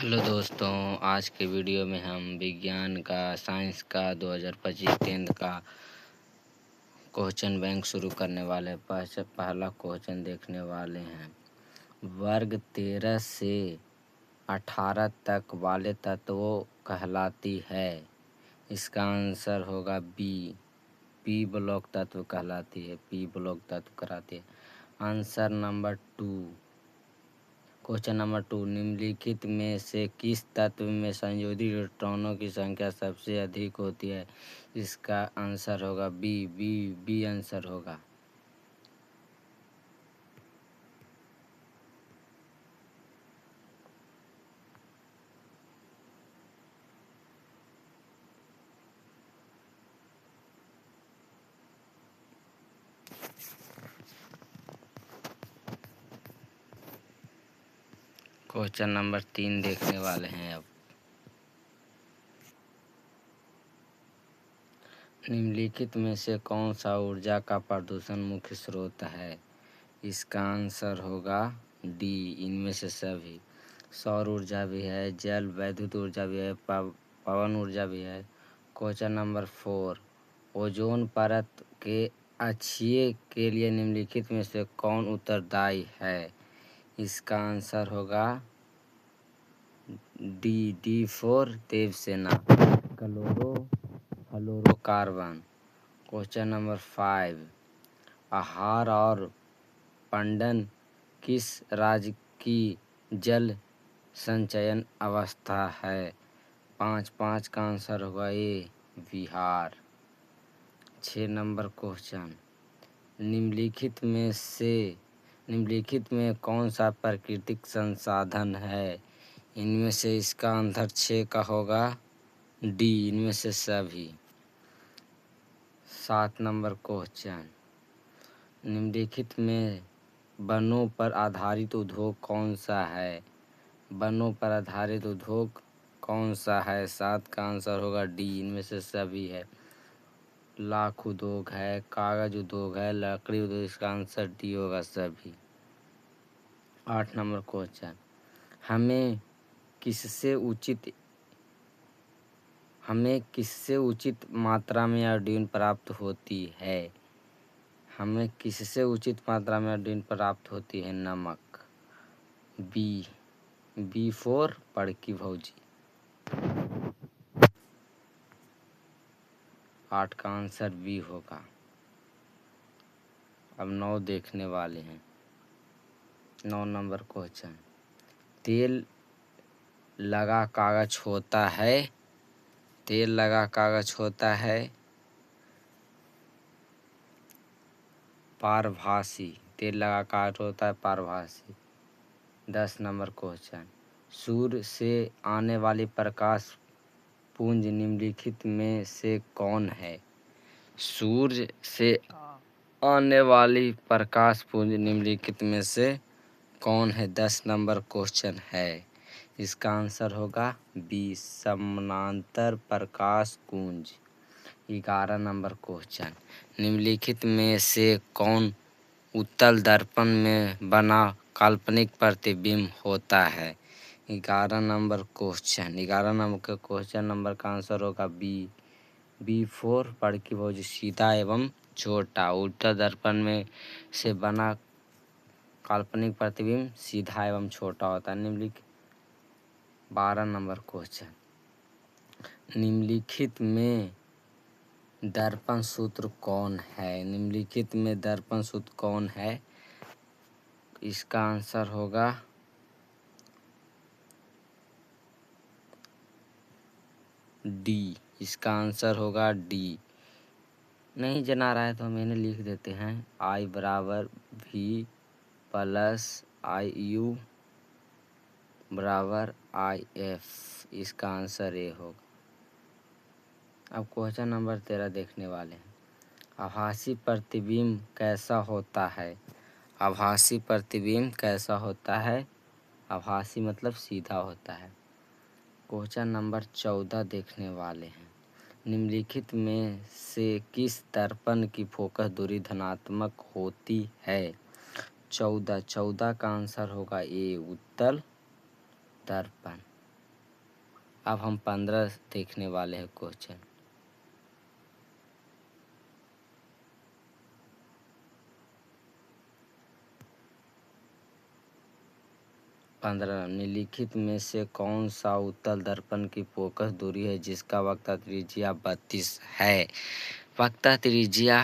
Hello दोस्तों, आज के वीडियो में हम विज्ञान का साइंस का 2025 10th का क्वेश्चन बैंक शुरू करने वाले हैं। पहला क्वेश्चन देखने वाले हैं। वर्ग 13 से 18 तक वाले तत्वों कहलाती है। इसका आंसर होगा बी। पी ब्लॉक तत्व कहलाती है। पी ब्लॉक तत्व कहलाती है। Answer number 2। क्वेश्चन नंबर 2, निम्नलिखित में से किस तत्व में संयोजित इलेक्ट्रॉनों की संख्या सबसे अधिक होती है? इसका आंसर होगा बी। बी आंसर होगा। क्वेश्चन नंबर 3 देखने वाले हैं अब। निम्नलिखित में से कौन सा ऊर्जा का प्रदूषण मुख्य स्रोत है? इसका आंसर होगा डी, इनमें से सभी। सौर ऊर्जा भी है, जल वैद्युत ऊर्जा भी है, पवन ऊर्जा भी है। क्वेश्चन नंबर 4, ओजोन परत के अक्षय के लिए निम्नलिखित में से कौन उत्तरदायी है? इसका आंसर होगा D for Devsena, fluorocarbon. Question number 5, आहार और पनडन किस राज्य की जल संचयन अवस्था है? 5 का आंसर होगा ए, बिहार। 6 नंबर क्वेश्चन, निम्नलिखित में कौन सा प्राकृतिक संसाधन है? इनमें से इसका आंसर 6 का होगा डी, इनमें से सभी। 7 नंबर क्वेश्चन, निम्नलिखित में वनों पर आधारित उद्योग कौन सा है? वनों पर आधारित उद्योग कौन सा है? 7 का आंसर होगा डी, इनमें से सभी है। लाख उद्योग है, कागज उद्योग है, लकड़ी उद्योग, इसका आंसर डी होगा, सभी। 8 नंबर क्वेश्चन, हमें किससे उचित मात्रा में आयोडीन प्राप्त होती है? हमें किससे उचित मात्रा में आयोडीन प्राप्त होती है? नमक। बी फॉर बड़की भौजी। 8 का आंसर बी होगा। अब 9 देखने वाले हैं। 9 नंबर क्वेश्चन, तेल लगा कागज होता है। तेल लगा कागज होता है पारभासी। तेल लगा कागज होता है पारभासी। 10 नंबर क्वेश्चन, सूर्य से आने वाली प्रकाश पुंज निम्नलिखित में से कौन है? सूर्य से आने वाली प्रकाश पुंज निम्नलिखित में से कौन है? 10 नंबर क्वेश्चन है। इसका आंसर होगा बी, समानांतर प्रकाश पुंज। 11 नंबर क्वेश्चन, निम्नलिखित में से कौन उत्तल दर्पण में बना काल्पनिक प्रतिबिंब होता है? 11 नंबर के क्वेश्चन नंबर का आंसर होगा बी फॉर बड़की भौजी, सीधा एवं छोटा। उत्तल दर्पण में से बना काल्पनिक प्रतिबिंब सीधा एवं छोटा होता है। 12 नंबर क्वेश्चन, निम्नलिखित में दर्पण सूत्र कौन है? निम्नलिखित में दर्पण सूत्र कौन है? इसका आंसर होगा डी। इसका आंसर होगा डी। नहीं जना रहा है तो हम इन्हें लिख देते हैं। I बराबर V प्लस IU बराबर IF। इसका आंसर ए होगा। अब क्वेश्चन नंबर 13 देखने वाले हैं। आभासी प्रतिबिंब कैसा होता है? आभासी प्रतिबिंब कैसा होता है? आभासी मतलब सीधा होता है। क्वेश्चन नंबर 14 देखने वाले हैं। निम्नलिखित में से किस दर्पण की फोकस दूरी धनात्मक होती है? 14 का आंसर होगा ए, उत्तल दर्पण। अब हम 15 देखने वाले हैं क्वेश्चन। 15 निम्नलिखित में से कौन सा उत्तल दर्पण की फोकस दूरी है जिसका वक्र त्रिज्या 32 है। वक्र त्रिज्या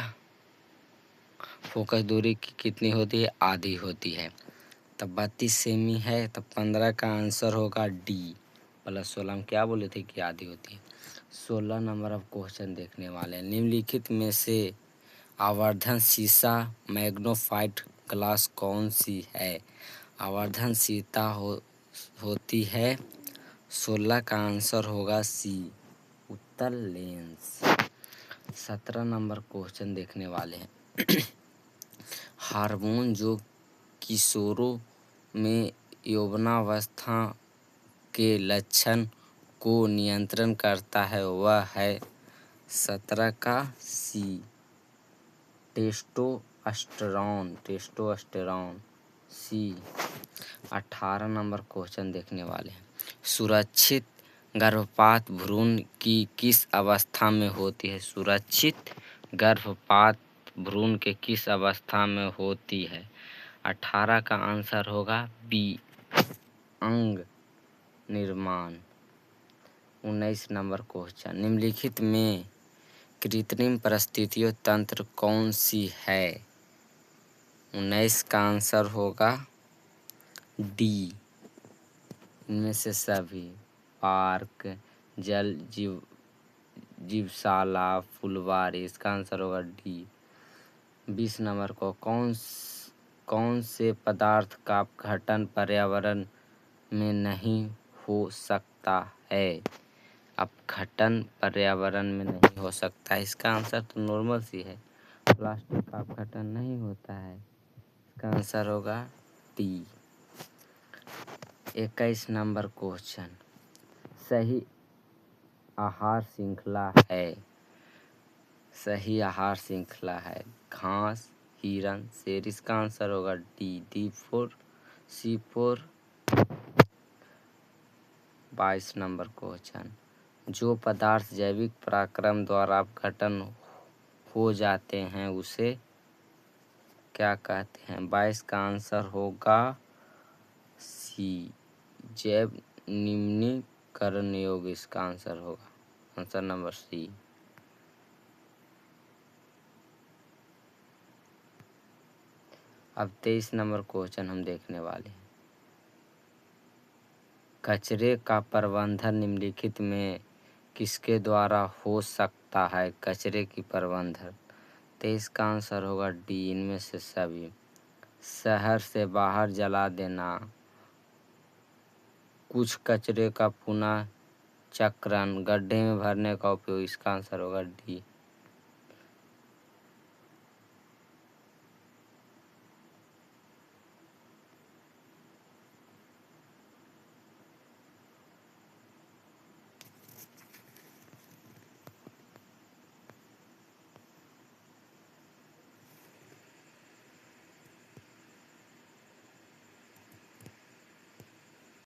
फोकस दूरी की कितनी होती है, आधी होती है। तब 32 सेमी है, तब 15 का आंसर होगा डी। +16 हम क्या बोले थे कि आधी होती है। 16 नंबर अब क्वेश्चन देखने वाले हैं। निम्नलिखित में से आवर्धन शीशा मैग्नीफाइड ग्लास कौन सी है। आवर्धन शीशा होती है 16 का आंसर होगा सी, उत्तल लेंस। 17 नंबर क्वेश्चन देखने वाले हैं। हार्मोन जो किशोरों में यौवनावस्था के लक्षण को नियंत्रण करता है वह है 17 का सी, टेस्टोस्टेरोन सी। 18 नंबर क्वेश्चन देखने वाले हैं। सुरक्षित गर्भपात भ्रूण की किस अवस्था में होती है। सुरक्षित गर्भपात भ्रूण के किस अवस्था में होती है। 18 का आंसर होगा बी, अंग निर्माण। 19 नंबर क्वेश्चन। निम्नलिखित में कृत्रिम परिस्थितियों तंत्र कौन सी है। 19 का आंसर होगा डी, इनमें से सभी। पार्क, जल जीवशाला, फुलवारी, इसका आंसर होगा डी। 20 नंबर को कौन से पदार्थ का अपघटन पर्यावरण में नहीं हो सकता है। अपघटन पर्यावरण में नहीं हो सकता है, इसका आंसर तो नॉर्मल सी है, प्लास्टिक का अपघटन नहीं होता है, इसका आंसर होगा डी। 21 number question. सही आहार श्रृंखला है। सही आहार श्रृंखला है घास, हिरन, शेर, इसका आंसर होगा D, D4 C4। 22 number question. जो पदार्थ जैविक पराक्रम द्वारा अपघटन हो जाते हैं उसे क्या कहते हैं। 22 का आंसर होगा सी, जैव निम्नीकरण योग, इसका आंसर होगा आंसर नंबर सी। अब 23 नंबर क्वेश्चन हम देखने वाले हैं। कचरे का प्रबंधन निम्नलिखित में किसके द्वारा हो सकता है। कचरे की प्रबंधन, 23 का आंसर होगा डी, इनमें से सभी। शहर से बाहर जला देना, कुछ कचरे का पुनः चक्रण, गड्ढे में भरने का उपयोग, इसका आंसर होगा डी।